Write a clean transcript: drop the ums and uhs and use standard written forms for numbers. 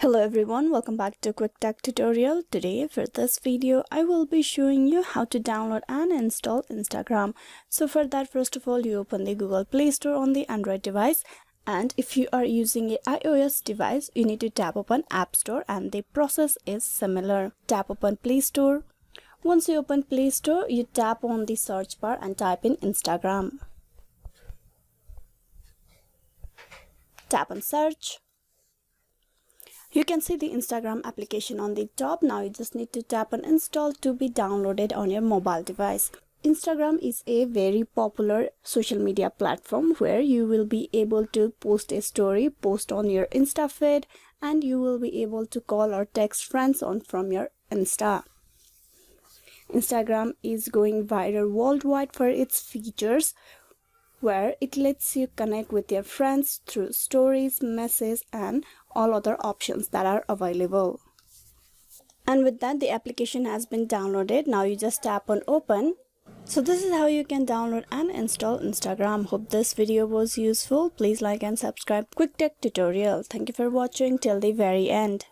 Hello everyone, welcome back to Quick Tech Tutorial. Today for this video I will be showing you how to download and install Instagram. So for that, first of all, you open the Google Play Store on the Android device, and if you are using a iOS device you need to tap open App Store, and the process is similar. Tap open Play Store. Once you open Play Store, you tap on the search bar and type in Instagram. Tap on search. You can see the Instagram application on the top. Now you just need to tap on install to be downloaded on your mobile device. Instagram is a very popular social media platform where you will be able to post a story, post on your Insta feed, and you will be able to call or text friends on from your Insta. Instagram is going viral worldwide for its features, where it lets you connect with your friends through stories, messages, and all other options that are available. And with that, the application has been downloaded. Now you just tap on open. So this is how you can download and install Instagram. Hope this video was useful. Please like and subscribe Quick Tech Tutorial. Thank you for watching till the very end.